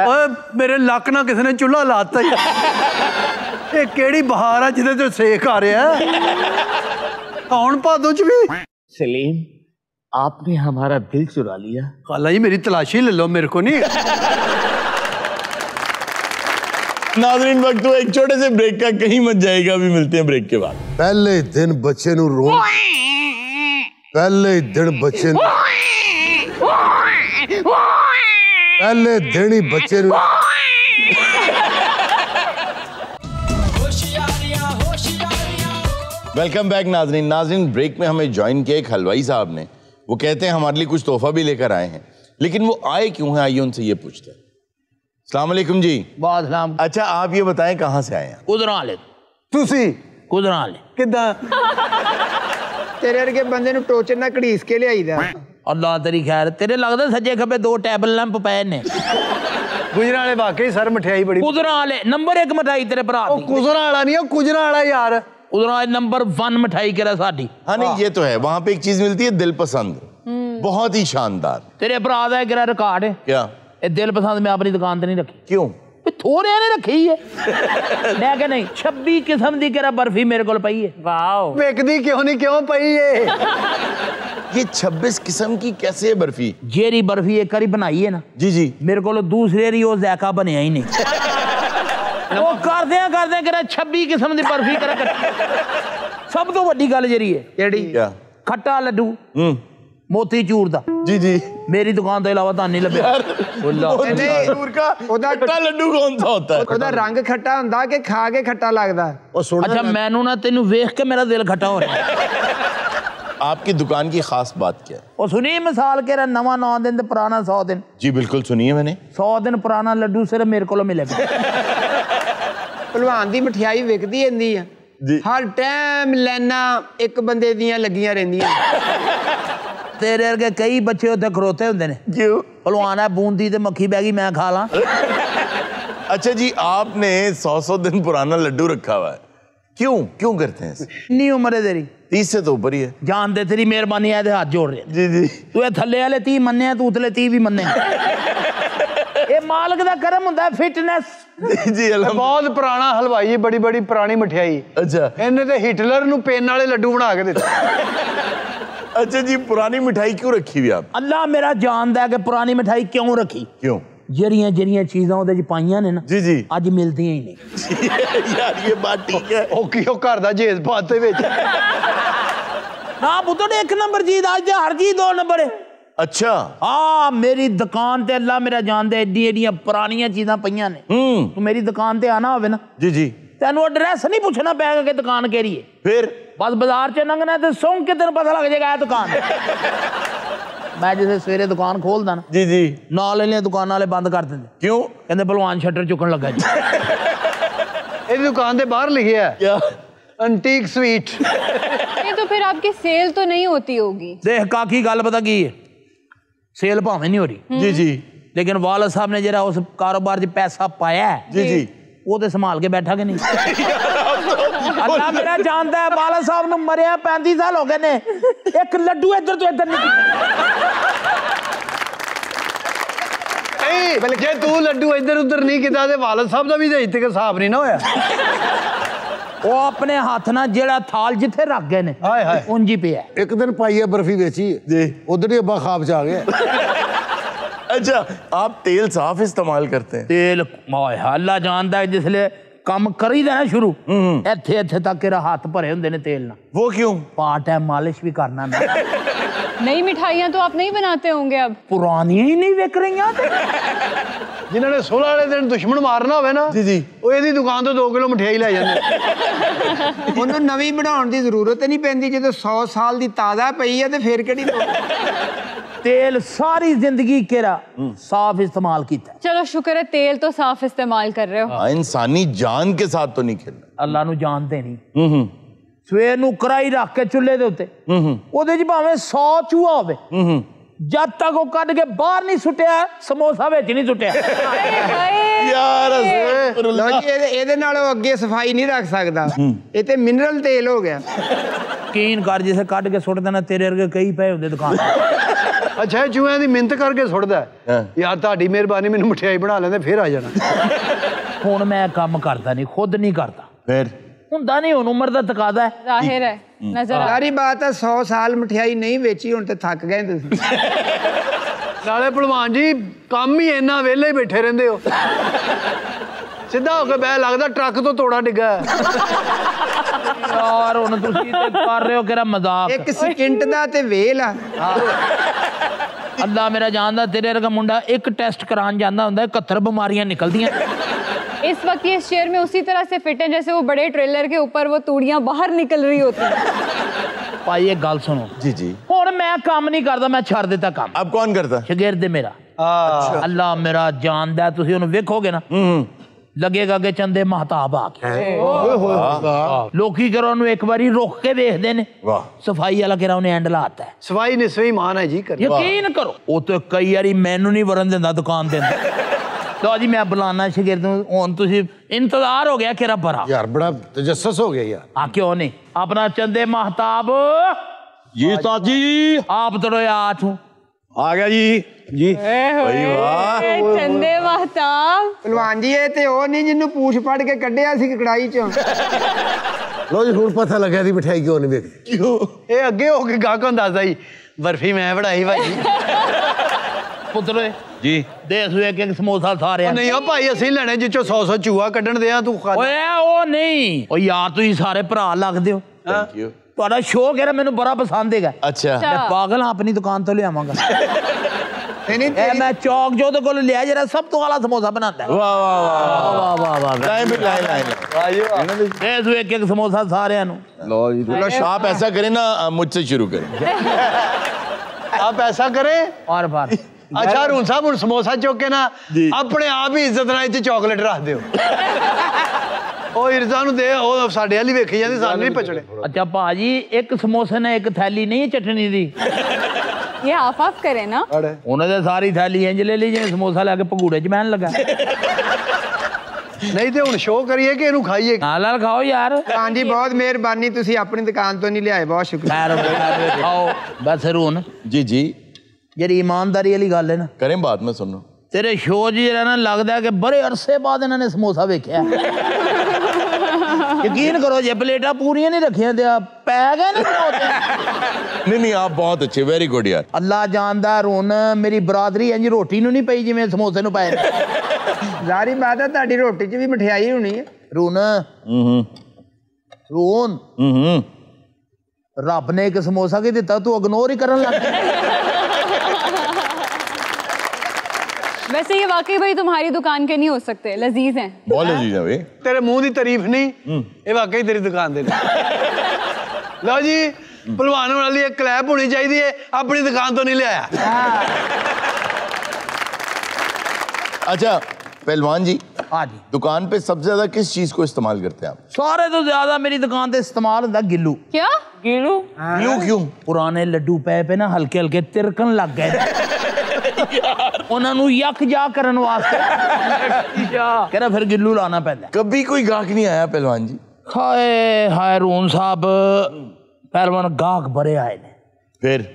Speaker 5: ओए मेरे लक ना किसी ने चूल्हा लाता ही। ये केड़ी बहार है जिदे तो सेक आ रहा है। कौन भादों च भी।
Speaker 6: सलीम, आपने हमारा दिल चुरा लिया।
Speaker 5: खाला जी मेरी तलाशी ले लो, मेरे को नहीं।
Speaker 1: नाज़रीन वक्त हुआ एक छोटे से ब्रेक का, कहीं मत जाएगा, अभी मिलते हैं ब्रेक के बाद।
Speaker 2: पहले दिन बच्चे नू रोन, पहले दिन बच्चे नू, पहले दिन ही बच्चे नू
Speaker 1: वेलकम बैक नाजरीन। नाजरीन, ब्रेक में हमें ज्वाइन किया एक हलवाई साहब ने। वो कहते हैं हमारे लिए कुछ तोहफा भी लेकर आए हैं, लेकिन वो आए क्यों हैं, आइए उनसे ये पूछते हैं। अस्सलाम वालेकुम जी।
Speaker 7: बहुत सलाम।
Speaker 1: अच्छा, आप ये बताएं कहाँ से आए हैं?
Speaker 7: कुदराले
Speaker 5: ਤੁਸੀਂ
Speaker 7: कुदराले
Speaker 5: ਕਿੱਦਾਂ
Speaker 9: ਤੇਰੇ ਵਰਗੇ ਬੰਦੇ ਨੂੰ ਟੋਚਰ ਨਾਲ ਘੜੀਸ ਕੇ ਲਿਆਈਦਾ।
Speaker 7: अल्लाह तेरी खैर। तेरे लगता सज्जे खब्बे 2 टेबल लैंप पे ने।
Speaker 5: ਗੁਜਰਾਂ ਵਾਲੇ ਵਾਕਈ ਸਰ ਮਠਿਆਈ ਬੜੀ
Speaker 7: कुदराले नंबर 1 मिठाई तेरे भरा
Speaker 5: ਉਹ ਗੁਜਰਾਂ ਵਾਲਾ ਨਹੀਂ ਉਹ ਕੁਜਰਾਂ ਵਾਲਾ ਯਾਰ।
Speaker 7: कुदराले नंबर 1 मिठाई करा साडी।
Speaker 1: हाँ नहीं, ये तो है। वहां पे एक चीज मिलती है दिल पसंद, बहुत ही शानदार।
Speaker 7: तेरे भरा दा एक रिकॉर्ड है।
Speaker 1: क्या?
Speaker 7: ये दिल पसंद मैं अपनी दुकान ते नहीं रखी।
Speaker 1: क्यों?
Speaker 7: थोड़े ने रखी है। मैं क्या नहीं 26 किस्म दी केरा बर्फी मेरे को पई है।
Speaker 4: वाओ,
Speaker 5: ਵੇਖਦੀ ਕਿਉਂ ਨਹੀਂ ਕਿਉਂ ਪਈ ਏ।
Speaker 1: ये 26 किस्म की कैसे है बर्फी?
Speaker 7: जेरी बर्फी एक करी बनाई है ना
Speaker 1: जी जी।
Speaker 7: मेरे को दूसरे री वो ज़ायका बनया ही नहीं। वो करदे करा 26 किस्म दी बर्फी करा। सब तो वड्डी गल जेरी है
Speaker 9: ਜਿਹੜੀ
Speaker 1: क्या?
Speaker 7: खट्टा लड्डू मोती चूर दा
Speaker 1: जी जी।
Speaker 7: मेरी दुकान तो अलावा तां नहीं लभे।
Speaker 1: दूर का
Speaker 9: ਉਹਦਾ
Speaker 1: खट्टा लड्डू कौन सा होता है?
Speaker 9: ਉਹਦਾ ਰੰਗ ਖੱਟਾ ਹੁੰਦਾ ਕਿ ਖਾ ਕੇ ਖੱਟਾ ਲੱਗਦਾ?
Speaker 5: ਉਹ ਸੁਣ
Speaker 7: अच्छा मैनू ना तेनू वेख के मेरा दिल खट्टा हो रहा है।
Speaker 1: आपकी दुकान की खास बात क्या है?
Speaker 7: वो सुनी मिसाल के रहा नवा 9 दिन ते पुराना 100 दिन।
Speaker 1: जी बिल्कुल सुनिए मैंने।
Speaker 7: 100 दिन पुराना लड्डू सिर्फ मेरे को मिलेगा।
Speaker 9: ਭਲਵਾਨ ਦੀ ਮਠਿਆਈ ਵਿਕਦੀ ਰਹਿੰਦੀ ਆ
Speaker 1: ਜੀ।
Speaker 9: ਹਰ ਟਾਈਮ ਲੈਣਾ ਇੱਕ ਬੰਦੇ ਦੀਆਂ ਲੱਗੀਆਂ ਰਹਿੰਦੀਆਂ।
Speaker 7: तेरे वर्गे कई बच्चे उत्थे खरोते होंदे ने।
Speaker 1: क्यों?
Speaker 7: पहलवान है बूंदी ते मक्खी बह गई मैं खा ला।
Speaker 1: अच्छा जी, आपने 100 दिन पुराना लड्डू रखा हुआ है, क्यों क्यों करते हैं ऐसे?
Speaker 7: इन्नी उम्र है तेरी
Speaker 1: 30 से तो ऊपर ही है।
Speaker 7: जान दे तेरी मेहरबानी है ते हाथ जोड़ रहे
Speaker 1: जी जी।
Speaker 7: तू ये थल्ले वाले 30 मन्ने तू उतले 30 भी मन्ने। ये मालक दा करम हुंदा फिटनेस।
Speaker 1: जी
Speaker 5: ਬਹੁਤ ਪੁਰਾਣਾ ਹਲਵਾਈ ਹੈ ਬੜੀ ਬੜੀ ਪੁਰਾਣੀ ਮਠਿਆਈ।
Speaker 1: अच्छा
Speaker 5: ਇਹਨੇ ਤੇ ਹਿਟਲਰ ਨੂੰ ਪੇਨ ਵਾਲੇ ਲੱਡੂ ਬਣਾ ਕੇ ਦਿੱਤੇ।
Speaker 1: अच्छा जी, पुरानी मिठाई क्यों रखी हुई आप?
Speaker 7: अल्लाह मेरा जानदा है कि पुरानी मिठाई क्यों रखी।
Speaker 1: क्यों?
Speaker 7: जरियां जरियां चीज़ां ਉਹਦੇ ਚ ਪਾਈਆਂ ਨੇ ਨਾ
Speaker 1: जी जी।
Speaker 7: ਅੱਜ ਮਿਲਦੀਆਂ ਹੀ ਨਹੀਂ।
Speaker 1: यार ये बात ठीक है।
Speaker 5: ਉਹ ਕੀ ਉਹ ਘਰ ਦਾ ਜੇਜ਼ ਪਾਤੇ ਵਿੱਚ।
Speaker 7: ना पुत्तर 1 नंबर चीज आज ते हर चीज 2 नंबर है।
Speaker 1: अच्छा।
Speaker 7: हाँ मेरी दुकान ते अल्लाह मेरा जानदा एडी एडियां पुरानियां चीज़ां पईयां ने। तू मेरी दुकान ते आना होवे ना
Speaker 1: जी जी।
Speaker 7: तेनू एड्रैस नहीं पूछना पैगा कि दुकान केड़ी है।
Speaker 1: फिर
Speaker 7: बस बाजार च लंघना ते सौंक के तेन पता लग जाएगा ये दुकान। मैं जिसे सवेरे दुकान खोलदा ना
Speaker 1: जी जी।
Speaker 7: नाल वाली दुकान वाले बंद कर देंगे।
Speaker 1: क्यों?
Speaker 7: कहते भलवान शटर चुकन लगा जी।
Speaker 5: ਇਹਦੀ ਦੁਕਾਨ ਦੇ ਬਾਹਰ ਲਿਖਿਆ ਹੈ
Speaker 1: क्या?
Speaker 5: Antique sweet.
Speaker 4: ये तो फिर आपकी सेल तो नहीं होती होगी।
Speaker 7: देख काकी गल पता की है सेल भावें नहीं हो रही
Speaker 1: जी जी।
Speaker 7: लेकिन वाल साहब ने जरा उस कारोबार च पैसा पाया है
Speaker 1: जी जी।
Speaker 7: वो तो संभाल के बैठा कि नहीं। अल्लाह मेरा जानता है वाल साहब ने मरिया 35 साल हो गए ने एक लड्डू इधर तो इधर नहीं।
Speaker 5: ਬਲਕਿ ਜੇ ਤੂੰ ਲੱਡੂ ਇੱਧਰ ਉੱਧਰ ਨਹੀਂ ਕੀਤਾ ਤੇ ਵਾਲਦ ਸਾਹਿਬ ਦਾ ਵੀ ਤੇ ਇੱਥੇ ਹਿਸਾਬ ਨਹੀਂ ਨਾ ਹੋਇਆ।
Speaker 7: वो अपने हाथ ना जेड़ा थाल जिथे रख गए ने
Speaker 5: हाय हाय
Speaker 7: उंज ही पिया
Speaker 2: ਇੱਕ ਦਿਨ ਪਾਈ ਹੈ ਬਰਫੀ ਵੇਚੀ
Speaker 1: जी।
Speaker 2: ਉਧਰ ਹੀ ਅੱਬਾ ਖਾਬ ਚ ਆ ਗਿਆ।
Speaker 1: अच्छा, आप तेल साफ इस्तेमाल करते हैं?
Speaker 7: तेल माय अल्लाह जानता है जिसले काम करी दा ना शुरू इत्थे इत्थे तक तेरा हाथ भरे हुंदे ने तेल ना।
Speaker 1: वो क्यों?
Speaker 7: पार्ट है मालिश भी करना मैं।
Speaker 4: नई मिठाइयाँ तो आप नहीं बनाते होंगे अब।
Speaker 7: पुरानी ही नहीं विक रही।
Speaker 5: ਜਿਨ੍ਹਾਂ ਨੇ 16 ਵਾਲੇ ਦਿਨ ਦੁਸ਼ਮਣ ਮਾਰਨਾ ਹੋਵੇ ਨਾ
Speaker 1: जी जी।
Speaker 5: ਉਹ ਇਹਦੀ ਦੁਕਾਨ ਤੋਂ 2 ਕਿਲੋ ਮਠਿਆਈ ਲੈ ਜਾਂਦੇ।
Speaker 9: ਉਹਨੂੰ ਨਵੀਂ ਬਣਾਉਣ ਦੀ ਜ਼ਰੂਰਤ ਨਹੀਂ ਪੈਂਦੀ ਜਦੋਂ 100 ਸਾਲ ਦੀ ਤਾਜ਼ਾ ਪਈ ਹੈ ਤੇ ਫਿਰ ਕਿਹੜੀ
Speaker 7: तेल सारी जिंदगी केरा साफ इस्तेमाल किया।
Speaker 4: चलो शुक्र है तेल तो साफ इस्तेमाल कर रहे हो।
Speaker 1: हाँ, इंसानी जान के साथ तो नहीं खेलना।
Speaker 7: अल्लाह नू जानते नहीं। सवेर नू कढ़ाई रख के चुल्हे दे उत्ते ओदे च भावें 100 चूहा होवे जब तक वो कट के बाहर नहीं सुटिया समोसा विच नहीं सुटिया।
Speaker 1: यार
Speaker 9: ਲਓ ਜੀ ਇਹਦੇ ਨਾਲ ਉਹ ਅੱਗੇ ਸਫਾਈ ਨਹੀਂ ਰੱਖ ਸਕਦਾ। ਇਹ ਤੇ ਮਿਨਰਲ ਤੇਲ ਹੋ ਗਿਆ।
Speaker 7: ਯਕੀਨ ਕਰ ਜਿਸੇ ਕੱਢ ਕੇ ਸੁੱਟ ਦੇਣਾ ਤੇਰੇ ਵਰਗੇ ਕਈ ਪਏ ਹੁੰਦੇ ਦੁਕਾਨ ਤੇ।
Speaker 5: ਅੱਛਾ ਇਹ ਚੂਹਿਆਂ ਦੀ ਮਿਹਨਤ ਕਰਕੇ ਸੁੱਟਦਾ ਯਾਰ ਤੁਹਾਡੀ ਮਿਹਰਬਾਨੀ ਮੈਨੂੰ ਮਠਿਆਈ ਬਣਾ ਲੈਂਦੇ ਫਿਰ ਆ ਜਾਣਾ।
Speaker 7: ਹੁਣ ਮੈਂ ਕੰਮ ਕਰਦਾ ਨਹੀਂ ਖੁਦ ਨਹੀਂ ਕਰਦਾ
Speaker 1: फिर
Speaker 7: ਹੁੰਦਾ ਨਹੀਂ ਹੁਣ ਉਮਰ ਦਾ ਤਕਾਦਾ ਹੈ।
Speaker 4: जाहिर है नजर आ
Speaker 9: ਸਾਰੀ ਬਾਤ ਹੈ 100 ਸਾਲ ਮਠਿਆਈ ਨਹੀਂ ਵੇਚੀ ਹੁਣ ਤੇ ਥੱਕ ਗਏ ਤੁਸੀਂ।
Speaker 5: ਨਾਲੇ ਭਲਵਾਨ ਜੀ ਕੰਮ ਹੀ ਇੰਨਾ ਵਿਹਲੇ ਬੈਠੇ ਰਹਿੰਦੇ ਹੋ ਸਿੱਧਾ ਹੋ ਕੇ ਬਹਿ ਲੱਗਦਾ ਟਰੱਕ ਤੋਂ ਤੋੜਾ ਡਿੱਗਾ।
Speaker 7: ਯਾਰ ਹੁਣ ਤੁਸੀਂ ਤੇ ਕਰ ਰਹੇ ਹੋ ਕਿਹੜਾ ਮਜ਼ਾਕ।
Speaker 9: ਇੱਕ ਸਕਿੰਟ ਦਾ ਤੇ ਵੇਲ ਆ।
Speaker 7: ਅੱਲਾ ਮੇਰਾ ਜਾਣਦਾ ਤੇਰੇ ਵਰਗਾ ਮੁੰਡਾ ਇੱਕ ਟੈਸਟ ਕਰਾਉਣ ਜਾਂਦਾ ਹੁੰਦਾ 71 ਬਿਮਾਰੀਆਂ ਨਿਕਲਦੀਆਂ
Speaker 4: इस वक्त ये इस चेयर में उसी तरह से फिट है जैसे वो बड़े ट्रेलर के ऊपर वो तूड़ियां बाहर निकल रही होती हैं।
Speaker 7: भाई एक गल सुनो
Speaker 1: जी जी।
Speaker 7: हुण मैं काम नहीं करदा, मैं छड़ दिता काम।
Speaker 1: अब कौन करता?
Speaker 7: शागिर्द मेरा। अल्लाह मेरा जानदा, तुसी हुण वेखोगे ना लगेगा कि चंदे महताब आ गए। लोकी करो उन्हें एक बारी रोक के देखते ने, सफाई वाला करा उन्हें एंड लाता है।
Speaker 5: सफाई ने सही मान है जी कर।
Speaker 7: यकीन करो वो तो कई बारी मैनू नहीं वरन देंदा दुकान दे अंदर। तो जी मैं बुलाना शागिर्द नूं, हुण तुसी इंतजार हो गया कि रब भरा
Speaker 2: यार बड़ा तजस्सुस हो गया यार।
Speaker 7: हाँ क्यों नहीं, अपना चंदे महताब
Speaker 8: जी उस्ताद जी
Speaker 7: आप तो आठ हूँ
Speaker 8: आ गया जी। जी
Speaker 4: चंदे महताब
Speaker 9: ਪਹਿਲਵਾਨ ਜੀ ਇਹ ਤੇ ਉਹ ਨਹੀਂ ਜਿਹਨੂੰ ਪੂਛ ਫੜ ਕੇ ਕੱਢਿਆ ਸੀ ਕੜਾਈ ਚੋਂ।
Speaker 2: लो जी हुण पता लग्या दी मिठाई क्यों नहीं वेखदी।
Speaker 5: क्यों ये अगे हो के गाहक हुंदा सी बर्फी मैं बढ़ाई भाई
Speaker 7: पुत्र
Speaker 8: जी
Speaker 7: देख एक एक समोसा सारे
Speaker 5: नहीं ओ भाई असि लेने जिचो 100 चूहा कड्ढण दे तू खा।
Speaker 7: ओए ओ नहीं ओ यार तुसी सारे भरा लगदे हो।
Speaker 1: Thank you.
Speaker 7: ਤੁਹਾਡਾ ਸ਼ੌਕ ਹੈ ਮੈਨੂੰ ਬੜਾ ਪਸੰਦ ਹੈਗਾ।
Speaker 1: अच्छा
Speaker 7: ਮੈਂ ਪਾਗਲ ਹਾਂ ਆਪਣੀ ਦੁਕਾਨ ਤੋਂ ਲਿਆਵਾਂਗਾ।
Speaker 9: ਨਹੀਂ
Speaker 7: ਇਹ ਮੈਂ ਚੌਕ ਜੋ ਦੇ ਕੋਲ ਲਿਆ ਜਿਹੜਾ ਸਭ ਤੋਂ ਵਾਲਾ ਸਮੋਸਾ ਬਣਾਉਂਦਾ ਹੈ।
Speaker 1: वाह वाह वाह
Speaker 7: ਵਾਹ ਵਾਹ ਵਾਹ
Speaker 1: लाइन भी लाइन
Speaker 7: ਦੇ ਦੋ ਇੱਕ ਇੱਕ ਸਮੋਸਾ ਸਾਰਿਆਂ ਨੂੰ।
Speaker 1: लो जी आप ऐसा करें ना, मुझसे शुरू करें।
Speaker 5: आप ऐसा करें
Speaker 7: और बार
Speaker 5: अच्छा हरून साहब हुण समोसा चुक के ना अपने आप ही इज्जत नाल इत्थे चॉकलेट रख दियो। ਉਹ ਇਰਜ਼ਾ ਨੂੰ ਦੇ ਉਹ ਸਾਡੇ ਵਾਲੀ ਵੇਖੀ ਜਾਂਦੀ ਸਾਨੂੰ ਨਹੀਂ ਪਚੜੇ।
Speaker 7: अच्छा भाजी एक समोसे ने एक थैली नहीं है चटनी दी।
Speaker 4: ये हाफ हाफ करे ना।
Speaker 7: ਉਹਨਾਂ ਦੇ ਸਾਰੀ ਥੈਲੀ ਇੰਜ ਲੈ ਲਈ ਜਿਵੇਂ ਸਮੋਸਾ ਲੈ ਕੇ ਭਗੂੜੇ 'ਚ ਬਹਿਣ ਲੱਗਾ।
Speaker 5: ਨਹੀਂ ਤੇ ਹੁਣ ਸ਼ੋਅ ਕਰੀਏ ਕਿ ਇਹਨੂੰ ਖਾਈਏ।
Speaker 7: ਨਾਲ ਨਾਲ ਖਾਓ ਯਾਰ।
Speaker 9: ਹਾਂ ਜੀ ਬਹੁਤ ਮਿਹਰਬਾਨੀ, ਤੁਸੀਂ ਆਪਣੀ ਦੁਕਾਨ ਤੋਂ ਨਹੀਂ ਲਿਆਏ, ਬਹੁਤ ਸ਼ੁਕਰੀਆ।
Speaker 7: खैर खाओ बस रून
Speaker 1: जी जी
Speaker 7: ਜਿਹੜੀ ਇਮਾਨਦਾਰੀ ਵਾਲੀ ਗੱਲ ਹੈ ਨਾ,
Speaker 1: करें बात में सुनो।
Speaker 7: ਤੇਰੇ ਸ਼ੋਅ ਜੀ ਜਿਹੜਾ ਨਾ ਲੱਗਦਾ ਕਿ ਬੜੇ ਅਰਸੇ ਬਾਅਦ ਇਹਨਾਂ ਨੇ ਸਮੋਸਾ ਵੇਖਿਆ। ਯਕੀਨ ਕਰੋ ਜੇ ਪਲੇਟਾਂ ਪੂਰੀਆਂ ਨਹੀਂ ਰੱਖੀਆਂ ਤੇ ਪੈ ਗਏ ਨਾ ਸਮੋਸੇ।
Speaker 1: नहीं नहीं आप बहुत अच्छे, वेरी गुड यार।
Speaker 7: ਅੱਲਾ ਜਾਣਦਾ रून ਮੇਰੀ ਬਰਾਦਰੀ ਇੰਜ ਰੋਟੀ ਨੂੰ ਨਹੀਂ ਪਈ ਜਿਵੇਂ ਸਮੋਸੇ ਨੂੰ ਪਏ ਨੇ।
Speaker 9: ਜ਼ਾਰੀ ਬਾਤ ਹੈ ਤੁਹਾਡੀ ਰੋਟੀ 'ਚ ਵੀ ਮਠਿਆਈ ਹੋਣੀ ਹੈ।
Speaker 7: रून रून ਰੱਬ ਨੇ ਇੱਕ ਸਮੋਸਾ ਕੀ ਦਿੱਤਾ ਤੂੰ ਇਗਨੋਰ ਹੀ ਕਰਨ ਲੱਗ ਗਿਆ।
Speaker 4: वैसे ये वाकई भाई तुम्हारी दुकान के नहीं हो सकते, लजीज हैं।
Speaker 1: बहुत लजीज है भाई।
Speaker 5: तेरे मुंह की तारीफ नहीं, ये वाकई तेरी दुकान दे। लो जी भलवान वाली एक क्लैप होनी चाहिए, अपनी दुकान तो नहीं लिया।
Speaker 1: अच्छा पहलवान जी,
Speaker 7: हाँ जी,
Speaker 1: दुकान पे सबसे ज्यादा किस चीज को इस्तेमाल करते हैं आप?
Speaker 7: सारे तो ज्यादा मेरी दुकान पे इस्तेमाल होता गिल्लू।
Speaker 4: क्या गिल्लू?
Speaker 1: क्यों क्यों?
Speaker 7: पुराने लड्डू पै पे ना हल्के हल्के तिरकन लग गए। उन्होंने यक जा करन वास्ते कहना फिर गिल्लू लाना पैंदा।
Speaker 1: कभी कोई गाहक नहीं आया पहलवान जी?
Speaker 7: हाय हाय रून साहब पहलवान गाहक बड़े आए ने,
Speaker 1: फिर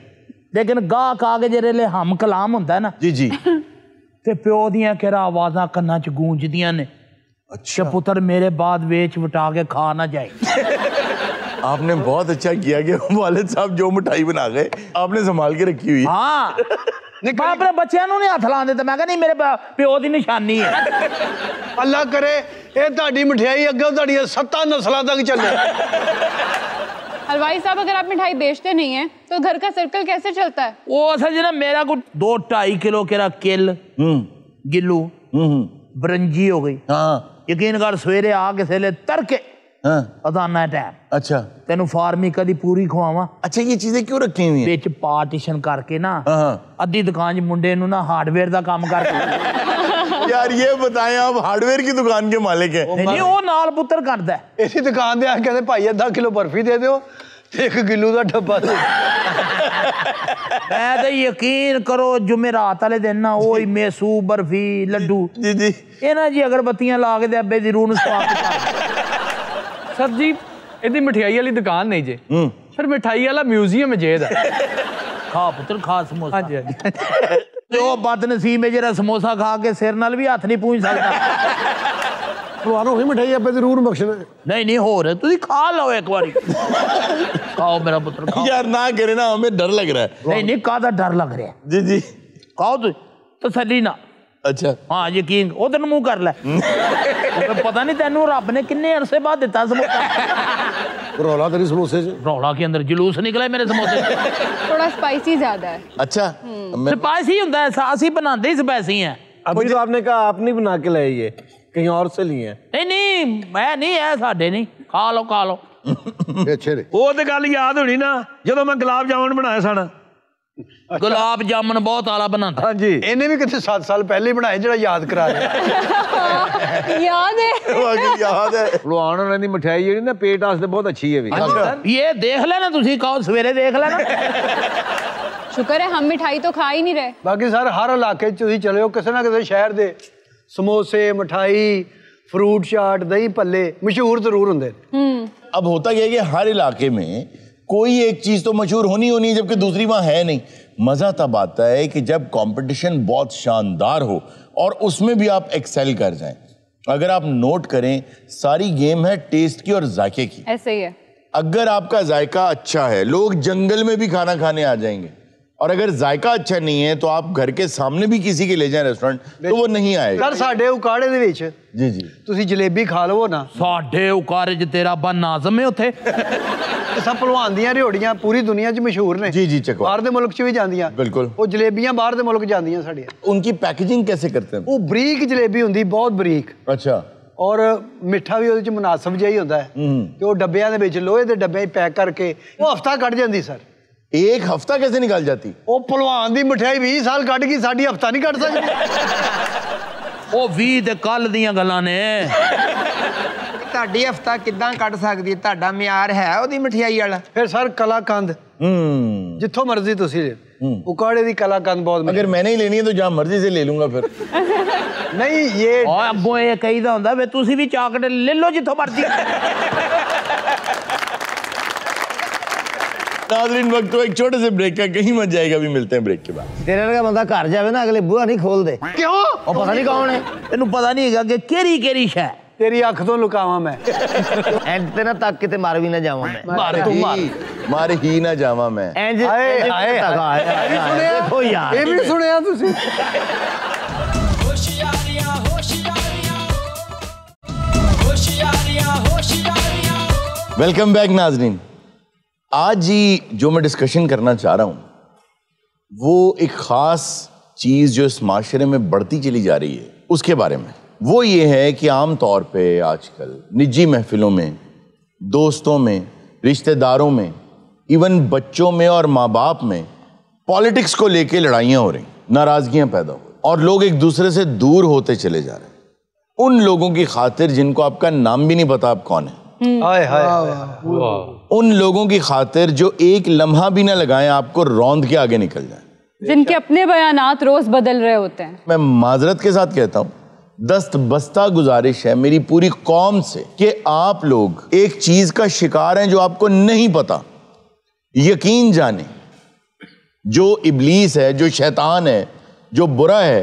Speaker 7: लेकिन गाहक आगे जेरे हम कलाम होंदा है ना
Speaker 1: जी जी
Speaker 7: ते प्यो दियां केरा आवाज़ां कन्ना च गूंजदियां ने। अच्छा पुत्र मेरे बाद वेच वटा के खा ना जाए।
Speaker 1: आपने बहुत अच्छा किया कि वालिद साहब जो मिठाई बना गए आपने संभाल के रखी हुई।
Speaker 7: हाँ मैं अपने बच्चों नहीं हथ ला देता, मैं नहीं मेरे प्यो की निशानी है।
Speaker 5: अल्लाह करे ये ताड़ी मिठाई अगे ताड़ी 7 नस्लों तक चले।
Speaker 4: हलवाई साहब अगर आप मिठाई बेचते नहीं हैं तो घर का सर्कल कैसे चलता है?
Speaker 7: वो असल जी ना मेरा को 2-2.5 किलो केरा किल गिल्लू बरंजी हो गई।
Speaker 1: हाँ
Speaker 7: यकीन कर सवेरे आ किसे ले तरके
Speaker 1: हाँ
Speaker 7: अदाना टाइम
Speaker 1: अच्छा
Speaker 7: तेन फार्मी कदी पूरी खवावा।
Speaker 1: अच्छा ये चीजें क्यों रखी हुई हैं?
Speaker 7: विच पार्टीशन करके ना
Speaker 1: हाँ
Speaker 7: अद्धी दुकान च मुंडे नू ना हार्डवेयर दा काम करके।
Speaker 1: यार ये बताएं आप हार्डवेयर की दुकान के मालिक हैं?
Speaker 7: नहीं वो नाल पुत्र करदा है।
Speaker 5: इसी दुकान दे आ कहते भाई 1 किलो बर्फी दे दियो ते 1 किलो दा डब्बा दे।
Speaker 7: मैं तो यकीन करो जुमेरात वाले दिन ना वो मेसू बर्फी लड्डू
Speaker 1: जी जी
Speaker 7: ये ना जी अगरबत्तियां ला के अब्बे दी रूह नू
Speaker 10: सर जी इहदी मिठाई वाली दुकान नहीं जे, फिर मिठाई वाला म्यूजियम जे दा।
Speaker 7: खा पुत्र खा समोसा।
Speaker 10: हाँ जी हाँ जी।
Speaker 7: जो बदनसीब है जरा समोसा खा के सिर नाल भी हाथ नहीं पूंछ सकता।
Speaker 2: भलवान होई मिठाई आपे जरूर बख्शना।
Speaker 7: नहीं नहीं हो रहे तुझे खा लो एक बारी। खाओ मेरा पुत्र खाओ।
Speaker 1: यार ना करे ना, हमें डर लग रहा है।
Speaker 7: नहीं नहीं कादा डर लग रहा है।
Speaker 1: जी जी
Speaker 7: खाओ तू तसल्ली ना।
Speaker 1: अच्छा
Speaker 7: हाँ यकीन उधर मुंह कर ले। पता नहीं तेनू रब ने किन्ने अरसे बाद दिता समोसा।
Speaker 2: रौला तेरी समोसे से
Speaker 7: रौला के अंदर जुलूस निकला मेरे समोसे।
Speaker 4: थोड़ा स्पाइसी ज्यादा है।
Speaker 1: अच्छा
Speaker 7: स्पाइसी होता है, सासी बनाते ही स्पाइसी हैं।
Speaker 3: अभी तो आपने कहा आप नहीं बना के लाए ये। कहीं और से लिए हैं।
Speaker 7: नहीं नहीं मैं नहीं है साडे नहीं खा लो
Speaker 2: ਅੱਛੇ ਨੇ
Speaker 11: ਉਹ ਤੇ ਗੱਲ ਯਾਦ ਹੋਣੀ ਨਾ ਜਦੋਂ ਮੈਂ ਗੁਲਾਬ ਜਾਮਨ ਬਣਾਏ ਸਨ।
Speaker 7: गुलाब जामुन बहुत आला बनाता।
Speaker 5: हाँ जी इन्हें भी कितने 7 साल पहले ही बनाए जरा याद करा
Speaker 4: याद है
Speaker 2: याद है
Speaker 11: ਭਲਵਾਨ ਉਹਨਾਂ ਦੀ ਮਠਿਆਈ ਜਿਹੜੀ ਨਾ ਪੇਟ ਵਾਸਤੇ ਬਹੁਤ ਅੱਛੀ ਹੈ ਵੀ।
Speaker 7: ये देख लेना तुसी कहो सवेरे देख लेना।
Speaker 4: शुक्र है हम मिठाई तो खा ही नहीं रहे।
Speaker 5: बाकी सर हर इलाके च तुसीं चले हो किसी ना किसी शहर दे समोसे मिठाई फ्रूट चाट दही भल्ले मशहूर जरूर होंगे।
Speaker 1: अब होता क्या है कि हर इलाके में कोई एक चीज तो मशहूर होनी है जबकि दूसरी वहां है नहीं। मजा तब आता है कि जब कंपटीशन बहुत शानदार हो और उसमें भी आप एक्सेल कर जाएं। अगर आप नोट करें सारी गेम है टेस्ट की और जायके की।
Speaker 4: ऐसे ही है।
Speaker 1: अगर आपका जायका अच्छा है लोग जंगल में भी खाना खाने आ जाएंगे और अगर जायका अच्छा नहीं है तो आप घर के सामने भी किसी के ले जाएं रेस्टोरेंट तो वो नहीं आएगा।
Speaker 5: सर साडे उकाड़े दे विच
Speaker 1: जी जी
Speaker 5: तुसी जलेबी खा लवो ना
Speaker 7: साडे उकारे च तेरा बा नाज़म है उथे।
Speaker 5: सब भलवान दियां रियोड़ियां पूरी दुनिया च मशहूर ने।
Speaker 1: जी जी चको
Speaker 5: बाहर दे मुल्क च भी जांदियां।
Speaker 1: बिल्कुल
Speaker 5: वो जलेबियां बाहर दे मुल्क जांदियां साडियां।
Speaker 1: उनकी पैकेजिंग कैसे करते हैं?
Speaker 5: वो बरीक जलेबी हुंदी बहुत बरीक।
Speaker 1: अच्छा
Speaker 5: और मिठा भी ਉਹਦੇ ਚ ਮੁਨਾਸਬ ਜਿਹਾ ਹੀ ਹੁੰਦਾ ਹੈ ਤੇ ਉਹ ਡੱਬਿਆਂ ਦੇ ਵਿੱਚ ਲੋਹੇ ਦੇ ਡੱਬਿਆਂ 'ਚ ਪੈਕ ਕਰਕੇ ਉਹ ਹਫਤਾ ਕੱਢ ਜਾਂਦੀ ਸਰ।
Speaker 1: एक हफ्ता कैसे निकाल जाती?
Speaker 5: ਉਹ ਭਲਵਾਨ ਦੀ ਮਠਿਆਈ 20 ਸਾਲ ਕੱਢ ਗਈ ਸਾਡੀ ਹਫਤਾ ਨਹੀਂ ਕੱਢ ਸਕਦੀ।
Speaker 7: ਉਹ 20 ਤੇ ਕੱਲ ਦੀਆਂ ਗੱਲਾਂ ਨੇ।
Speaker 9: ਤੁਹਾਡੀ ਹਫਤਾ ਕਿੱਦਾਂ ਕੱਢ ਸਕਦੀ ਹੈ? ਤੁਹਾਡਾ ਮਿਆਰ ਹੈ ਉਹਦੀ ਮਠਿਆਈ ਵਾਲਾ?
Speaker 5: ਫਿਰ ਸਰ ਕਲਾਕੰਦ ਜਿੱਥੋਂ ਮਰਜ਼ੀ ਤੁਸੀਂ ਲੈ उकाड़े दी कलाकंद बहुत।
Speaker 1: अगर मैंने ही लेनी है तो जहां मर्जी से ले लूंगा फिर।
Speaker 5: नहीं ये
Speaker 7: अगों ये कहीदा हुंदा वे तुसी भी चाकलेट ले लो जिथों मर्जी।
Speaker 1: नाज़रीन वक्त तो एक छोटे से ब्रेक का, कहीं मत जाएगा, अभी मिलते हैं ब्रेक के बाद।
Speaker 6: तेरे वर्गा बंदा घर जावे ना अगले बूहा नहीं खोल दे।
Speaker 5: क्यों?
Speaker 6: ओ पता नहीं कौन है।
Speaker 7: तेनू पता नहीं है कि केरी शै
Speaker 5: तेरी अख तो लुकावा मैं
Speaker 6: एंड ते ना तक किते मार भी ना जावा मैं।
Speaker 1: मार ही ना जावा मैं।
Speaker 6: एंज
Speaker 5: हाय
Speaker 6: देखो यार
Speaker 5: ये भी सुनया तुसी।
Speaker 12: होशियारियां होशियारियां होशियारियां होशियारियां।
Speaker 1: वेलकम बैक नाज़रीन। आज ही जो मैं डिस्कशन करना चाह रहा हूं वो एक खास चीज जो इस माशरे में बढ़ती चली जा रही है उसके बारे में। वो ये है कि आम तौर पे आजकल निजी महफिलों में, दोस्तों में, रिश्तेदारों में, इवन बच्चों में और माँ बाप में पॉलिटिक्स को लेके लड़ाइयाँ हो रही, नाराजगियाँ पैदा हो रही और लोग एक दूसरे से दूर होते चले जा रहे हैं। उन लोगों की खातिर जिनको आपका नाम भी नहीं पता आप कौन है,
Speaker 5: हाय हाय
Speaker 1: उन लोगों की खातिर जो एक लम्हा भी ना लगाएं आपको रौंद के आगे निकल जाए,
Speaker 4: जिनके अपने बयानात रोज बदल रहे होते हैं।
Speaker 1: मैं माजरत के साथ कहता हूं, दस्त बस्ता गुजारिश है मेरी पूरी कौम से कि आप लोग एक चीज का शिकार हैं जो आपको नहीं पता। यकीन जाने जो इब्लीस है, जो शैतान है, जो बुरा है,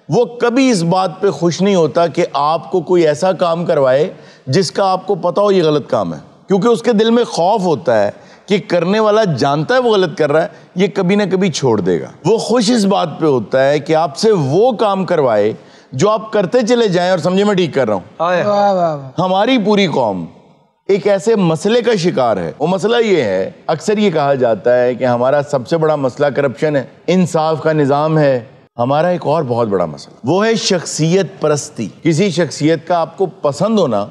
Speaker 1: वो कभी इस बात पे खुश नहीं होता कि आपको कोई ऐसा काम करवाए जिसका आपको पता हो ये गलत काम है, क्योंकि उसके दिल में खौफ होता है कि करने वाला जानता है वो गलत कर रहा है, ये कभी ना कभी छोड़ देगा। वो खुश इस बात पे होता है कि आपसे वो काम करवाए जो आप करते चले जाएं और समझे मैं ठीक कर रहा हूं। हमारी पूरी कौम एक ऐसे मसले का शिकार है। वो मसला ये है, अक्सर ये कहा जाता है कि हमारा सबसे बड़ा मसला करप्शन है, इंसाफ का निज़ाम है। हमारा एक और बहुत बड़ा मसला वो है शख्सियत परस्ती। किसी शख्सियत का आपको पसंद होना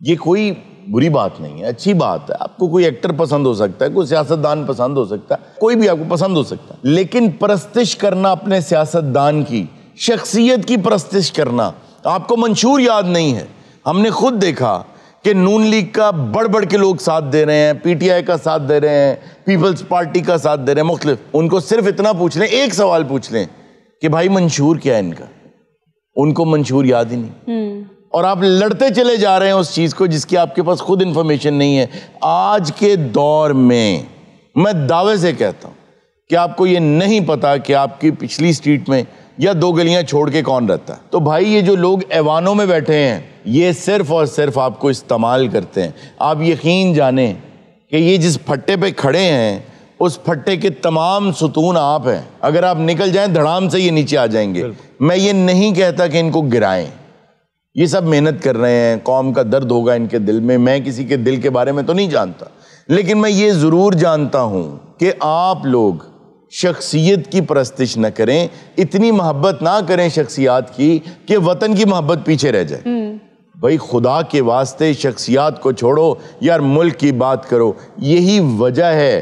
Speaker 1: ये कोई बुरी बात नहीं है, अच्छी बात है। आपको कोई एक्टर पसंद हो सकता है, कोई सियासतदान पसंद हो सकता है, कोई भी आपको पसंद हो सकता है, लेकिन परस्तिश करना अपने सियासतदान की, शख्सियत की परस्तिश करना आपको मंशूर याद नहीं है। हमने खुद देखा कि नून लीग का बढ़ बढ़ के लोग साथ दे रहे हैं, पीटीआई का साथ दे रहे हैं, पीपल्स पार्टी का साथ दे रहे हैं, मुख्तलिफ। उनको सिर्फ इतना पूछ लें, एक सवाल पूछ लें कि भाई मंशूर क्या है इनका, उनको मंशूर याद ही नहीं। और आप लड़ते चले जा रहे हैं उस चीज को जिसकी आपके पास खुद इंफॉर्मेशन नहीं है। आज के दौर में मैं दावे से कहता हूं कि आपको ये नहीं पता कि आपकी पिछली स्ट्रीट में या 2 गलियां छोड़ के कौन रहता है। तो भाई ये जो लोग ऐवानों में बैठे हैं ये सिर्फ और सिर्फ आपको इस्तेमाल करते हैं। आप यकीन जाने कि ये जिस फट्टे पे खड़े हैं उस फट्टे के तमाम सुतून आप हैं। अगर आप निकल जाएं धड़ाम से ये नीचे आ जाएंगे। मैं ये नहीं कहता कि इनको गिराएं, ये सब मेहनत कर रहे हैं, कौम का दर्द होगा इनके दिल में। मैं किसी के दिल के बारे में तो नहीं जानता, लेकिन मैं ये जरूर जानता हूं कि आप लोग शख्सियत की परस्तिश न करें, इतनी मोहब्बत ना करें शख्सियात की कि वतन की मोहब्बत पीछे रह जाए। भाई खुदा के वास्ते शख्सियात को छोड़ो यार, मुल्क की बात करो। यही वजह है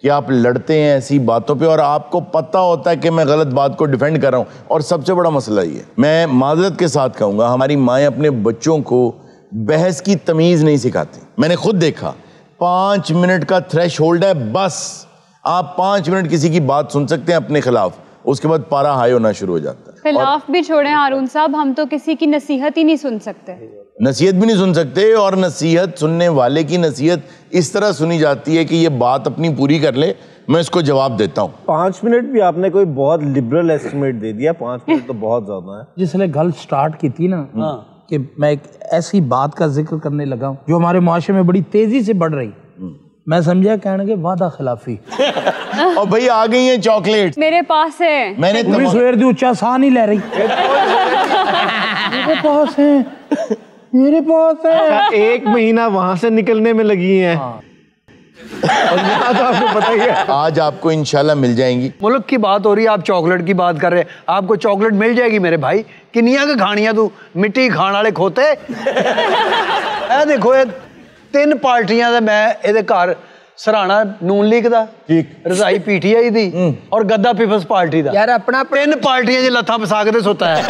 Speaker 1: कि आप लड़ते हैं ऐसी बातों पे और आपको पता होता है कि मैं गलत बात को डिफेंड कर रहा हूं। और सबसे बड़ा मसला ये है, मैं माजरत के साथ कहूंगा, हमारी माएँ अपने बच्चों को बहस की तमीज नहीं सिखाती। मैंने खुद देखा, 5 मिनट का थ्रेश होल्ड है, बस आप 5 मिनट किसी की बात सुन सकते हैं अपने खिलाफ, उसके बाद पारा हाई होना शुरू हो जाता है।
Speaker 4: खिलाफ भी छोड़ें हारून साहब, हम तो किसी की नसीहत ही नहीं सुन सकते।
Speaker 1: नसीहत भी नहीं सुन सकते, और नसीहत सुनने वाले की नसीहत इस तरह सुनी जाती है कि ये बात अपनी पूरी कर ले, मैं इसको जवाब देता हूँ।
Speaker 3: 5 मिनट भी आपने कोई बहुत लिबरल एस्टिमेट दे दिया, 5 मिनट तो बहुत ज्यादा है।
Speaker 7: जिसने गल स्टार्ट की थी ना कि मैं एक ऐसी बात का जिक्र करने लगा हूँ जो हमारे मुआशरे में बड़ी तेजी से बढ़ रही, मैं समझा कहने के वादा खिलाफी।
Speaker 1: और भाई आ गई है चॉकलेट
Speaker 4: मेरे पास है।
Speaker 1: मैंने
Speaker 7: पूरी सवेर दी उच्चा साह नहीं ले रही। मेरे पास है, मेरे पास है।
Speaker 3: अच्छा, 1 महीना वहां से निकलने में लगी हैं। और यहाँ तो आपको पता ही है,
Speaker 1: आज आपको इंशाल्लाह मिल जाएंगी।
Speaker 5: मुल्क की बात हो रही है, आप चॉकलेट की बात कर रहे हैं। आपको चॉकलेट मिल जाएगी मेरे भाई। किनिया के खानिया तू मिट्टी खाण वाले खोते। ए देखो, ये 3 पार्टियां दा मैं ਇਹਦੇ ਘਰ सराहना नून लीग दा, रजाई पीटीआई दी और गद्दा पीपल्स पार्टी दा।
Speaker 9: यार अपना
Speaker 5: 3 पार्टियां च लत्था फसा के सोता है।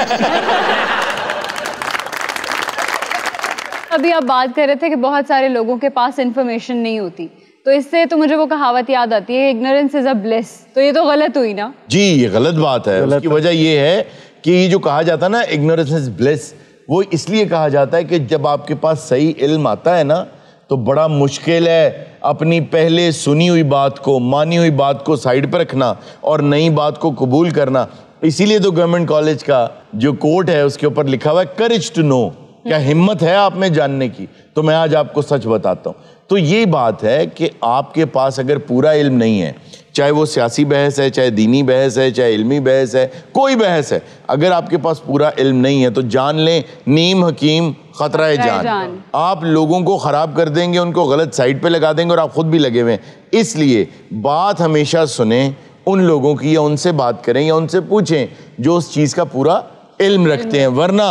Speaker 4: अभी आप बात कर रहे थे कि बहुत सारे लोगों के पास इंफॉर्मेशन नहीं होती, तो इससे तो मुझे वो कहावत याद आती है, इग्नोरेंस इज अ ब्लिस। तो ये तो गलत हुई ना
Speaker 1: जी, ये गलत बात है। उसकी वजह ये है कि ये जो कहा जाता है ना इग्नोरेंस इज ब्लिस, वो इसलिए कहा जाता है कि जब आपके पास सही इल्म आता है ना, तो बड़ा मुश्किल है अपनी पहले सुनी हुई बात को, मानी हुई बात को साइड पर रखना और नई बात को कबूल करना। इसीलिए तो गवर्नमेंट कॉलेज का जो कोट है उसके ऊपर लिखा हुआ है करेज टू नो, क्या हिम्मत है आप में जानने की। तो मैं आज आपको सच बताता हूँ। तो ये बात है कि आपके पास अगर पूरा इल्म नहीं है, चाहे वो सियासी बहस है, चाहे दीनी बहस है, चाहे इल्मी बहस है, कोई बहस है, अगर आपके पास पूरा इल्म नहीं है तो जान लें नीम हकीम खतरा है जान। आप लोगों को खराब कर देंगे, उनको गलत साइड पे लगा देंगे और आप खुद भी लगे हुए हैं। इसलिए बात हमेशा सुने उन लोगों की, या उनसे बात करें या उनसे पूछें जो उस चीज का पूरा इल्म रखते हैं। वरना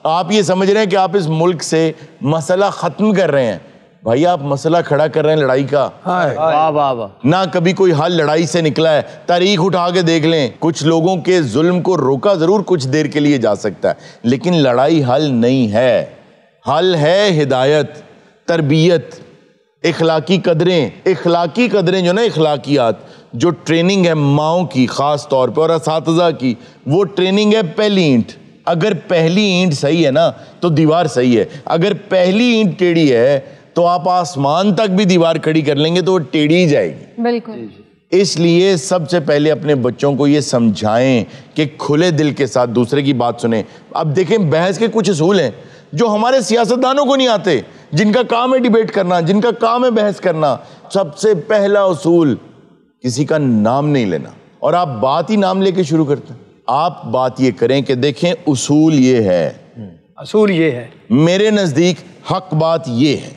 Speaker 1: आप ये समझ रहे हैं कि आप इस मुल्क से मसला खत्म कर रहे हैं। भाई आप मसला खड़ा कर रहे हैं लड़ाई का।
Speaker 5: वाह वाह वाह।
Speaker 1: ना कभी कोई हल लड़ाई से निकला है। तारीख उठा के देख लें, कुछ लोगों के जुल्म को रोका जरूर कुछ देर के लिए जा सकता है, लेकिन लड़ाई हल नहीं है। हल है हिदायत, तरबियत, इखलाकी कदरें। इखलाकी कदरें जो ना, इखलाकियात, जो ट्रेनिंग है माओं की खास तौर पे और असातिज़ा की, वो ट्रेनिंग है पहली ईंट। अगर पहली ईंट सही है ना तो दीवार सही है। अगर पहली ईंट टेढ़ी है तो आप आसमान तक भी दीवार खड़ी कर लेंगे तो वो टेढ़ी ही जाएगी।
Speaker 4: बिल्कुल।
Speaker 1: इसलिए सबसे पहले अपने बच्चों को ये समझाएं कि खुले दिल के साथ दूसरे की बात सुने। अब देखें, बहस के कुछ असूल हैं जो हमारे सियासतदानों को नहीं आते, जिनका काम है डिबेट करना, जिनका काम है बहस करना। सबसे पहला उसूल, किसी का नाम नहीं लेना। और आप बात ही नाम लेके शुरू करते हैं। आप बात ये करें कि देखें उसूल ये है,
Speaker 5: असूल ये है,
Speaker 1: मेरे नजदीक हक बात ये है,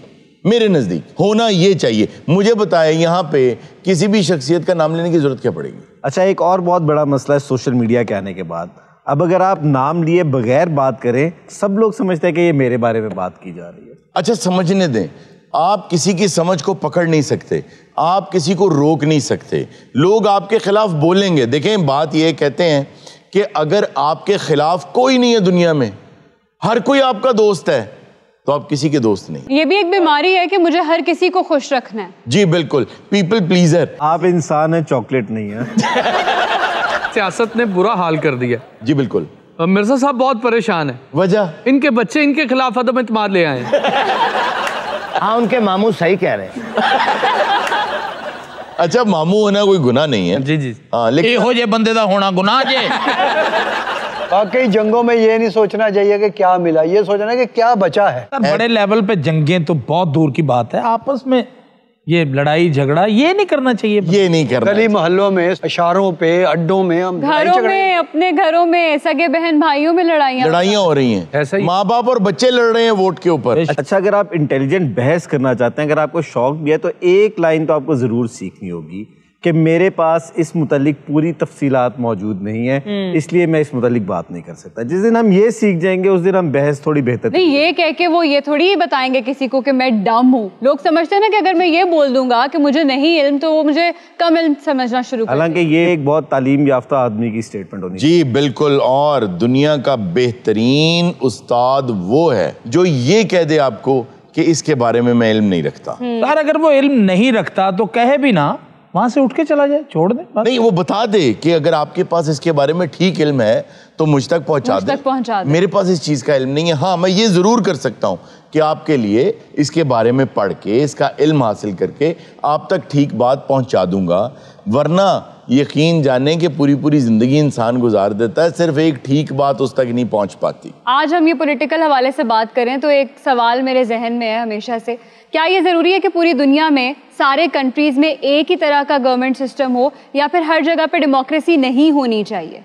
Speaker 1: मेरे नजदीक होना ये चाहिए। मुझे बताएं यहाँ पे किसी भी शख्सियत का नाम लेने की जरूरत क्या पड़ेगी?
Speaker 3: अच्छा, एक और बहुत बड़ा मसला है सोशल मीडिया के आने के बाद। अब अगर आप नाम लिए बगैर बात करें, सब लोग समझते हैं कि ये मेरे बारे में बात की जा रही है।
Speaker 1: अच्छा, समझने दें, आप किसी की समझ को पकड़ नहीं सकते, आप किसी को रोक नहीं सकते। लोग आपके खिलाफ बोलेंगे। देखें, बात यह कहते हैं कि अगर आपके खिलाफ कोई नहीं है दुनिया में, हर कोई आपका दोस्त है, तो आप किसी के दोस्त नहीं।
Speaker 4: ये भी एक बीमारी है कि मुझे हर किसी को खुश रखना है।
Speaker 1: जी बिल्कुल, पीपल प्लीजर।
Speaker 3: आप इंसान है, चॉकलेट नहीं है।
Speaker 10: सियासत ने बुरा हाल कर दिया।
Speaker 1: जी बिल्कुल।
Speaker 10: मिर्जा साहब बहुत परेशान है।
Speaker 1: वजह?
Speaker 10: इनके बच्चे इनके खिलाफ अदम इत्माद ले आए हैं।
Speaker 11: हाँ, उनके मामू सही कह रहे हैं।
Speaker 1: अच्छा, मामू होना कोई गुनाह नहीं है।
Speaker 10: जी जी।
Speaker 1: हाँ, लेकिन
Speaker 7: हो जे बंदे दा होना गुनाह जे।
Speaker 5: वाकई जंगों में ये नहीं सोचना चाहिए कि क्या मिला, ये सोचना है कि क्या बचा है।
Speaker 7: बड़े लेवल पे जंगें तो बहुत दूर की बात है, आपस में ये लड़ाई झगड़ा ये नहीं करना चाहिए।
Speaker 1: ये नहीं करना।
Speaker 5: गली मोहल्लों में, इशारों पे, अड्डों में, हम
Speaker 4: घरों में, अपने घरों में, सगे बहन भाइयों में लड़ाइयाँ हो
Speaker 1: रही हैं।
Speaker 10: ऐसा ही
Speaker 1: माँ बाप और बच्चे लड़ रहे हैं वोट के ऊपर।
Speaker 3: अच्छा, अगर आप इंटेलिजेंट बहस करना चाहते हैं, अगर आपको शौक भी है, तो एक लाइन तो आपको जरूर सीखनी होगी कि मेरे पास इस मुतालिक पूरी तफसीलात मौजूद नहीं है, इसलिए मैं इस मुतालिक बात नहीं कर सकता। जिस दिन हम ये सीख जाएंगे उस दिन हम बहस थोड़ी बेहतर
Speaker 4: नहीं, ये कह के वो ये थोड़ी बताएंगे किसी को कि मैं डम हूँ। लोग समझते हैं ना कि अगर मैं ये बोल दूंगा कि मुझे नहीं इल्म तो वो मुझे कम इल्म समझना शुरू कर
Speaker 3: हालांकि ये एक बहुत तालीम याफ्ता आदमी की स्टेटमेंट होनी
Speaker 1: जी बिल्कुल। और दुनिया का बेहतरीन उस्ताद वो है जो ये कह दे आपको कि इसके बारे में मैं इल्म नहीं रखता।
Speaker 7: यार अगर वो इल्म नहीं रखता तो कहे भी ना, वहां से उठ के चला जाए, छोड़ दे।
Speaker 1: नहीं, वो बता दे कि अगर आपके पास इसके बारे में ठीक इल्म है तो मुझ तक पहुंचा दे। मेरे पास इस चीज का इल्म नहीं है। हाँ, मैं ये जरूर कर सकता हूँ कि आपके लिए इसके बारे में पढ़ के इसका इल्म हासिल करके आप तक ठीक बात पहुंचा दूंगा। वरना यकीन जाने कि पूरी पूरी जिंदगी इंसान गुजार देता है, सिर्फ एक ठीक बात उस तक नहीं पहुंच पाती।
Speaker 4: आज हम ये पॉलिटिकल हवाले से बात करें तो एक सवाल मेरे जहन में है हमेशा से, क्या ये ज़रूरी है कि पूरी दुनिया में सारे कंट्रीज़ में एक ही तरह का गवर्नमेंट सिस्टम हो, या फिर हर जगह पे डेमोक्रेसी नहीं होनी चाहिए?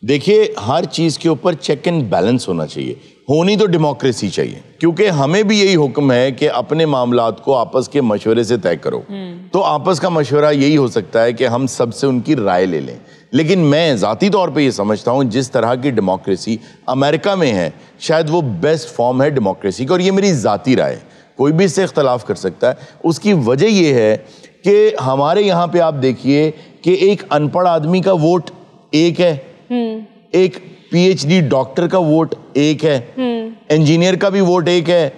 Speaker 1: देखिए, हर चीज़ के ऊपर चेक एंड बैलेंस होना चाहिए। होनी तो डेमोक्रेसी चाहिए, क्योंकि हमें भी यही हुक्म है कि अपने मामलात को आपस के मशवरे से तय करो। तो आपस का मशवरा यही हो सकता है कि हम सबसे उनकी राय ले लें। लेकिन मैं ज़ाती तौर पे ये समझता हूँ जिस तरह की डेमोक्रेसी अमेरिका में है, शायद वो बेस्ट फॉर्म है डेमोक्रेसी का। और ये मेरी ज़ाती राय है, कोई भी इससे इख्तलाफ कर सकता है। उसकी वजह ये है कि हमारे यहाँ पे आप देखिए कि एक अनपढ़ आदमी का वोट एक है, एक पीएचडी डॉक्टर का वोट एक है, इंजीनियर का भी वोट एक है,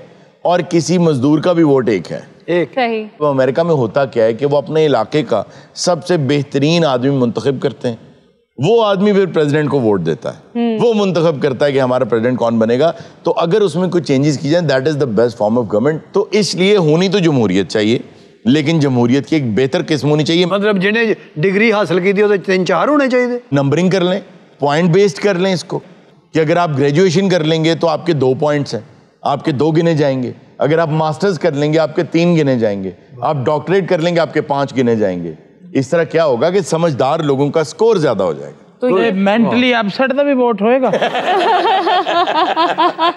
Speaker 1: और किसी मजदूर का भी वोट एक है।
Speaker 5: एक
Speaker 4: सही।
Speaker 1: तो अमेरिका में होता क्या है कि वो अपने इलाके का सबसे बेहतरीन आदमी मुंतखब करते हैं। वो आदमी फिर प्रेसिडेंट को वोट देता है, वो मुंतखब करता है कि हमारा प्रेसिडेंट कौन बनेगा। तो अगर उसमें कुछ चेंजेस की जाए, that is the best form of government. तो इसलिए होनी तो जमहूरियत चाहिए, लेकिन जमहूरियत की एक बेहतर किस्म होनी चाहिए।
Speaker 5: मतलब जिन्हें डिग्री हासिल की थी तो 3-4 होने चाहिए।
Speaker 1: नंबरिंग कर लें, पॉइंट बेस्ड कर लें इसको, कि अगर आप ग्रेजुएशन कर लेंगे तो आपके 2 पॉइंट्स हैं, आपके 2 गिने जाएंगे। अगर आप मास्टर्स कर लेंगे आपके 3 गिने जाएंगे। आप डॉक्टरेट कर लेंगे आपके 5 गिने जाएंगे। इस तरह क्या होगा कि समझदार लोगों का स्कोर ज्यादा हो जाएगा।
Speaker 7: तो ये मेंटली अपसेट दा भी वोट होएगा।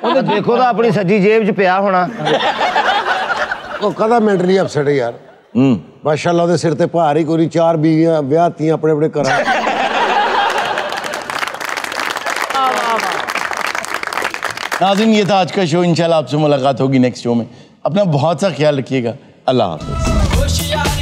Speaker 11: तो देखो तो अपनी सज्जी जेब च पिया होना।
Speaker 2: ਉਹ ਕਦਾ ਮੈਂਟਲੀ ਅਪਸੈਟ ਹੈ ਯਾਰ। ਮਾਸ਼ਾਅੱਲਾ ਉਹਦੇ ਸਿਰ ਤੇ ਭਾਰ ਹੀ ਕੋਈ ਨਹੀਂ, 4 ਬੀਵੀਆਂ ਵਿਆਹਤੀਆਂ ਆਪਣੇ ਆਪਣੇ ਘਰਾਂ।
Speaker 1: नाज़रीन, ये था आज का शो। इंशाल्लाह आपसे मुलाकात होगी नेक्स्ट शो में। अपना बहुत सा ख्याल रखिएगा। अल्लाह हाफ़िज़।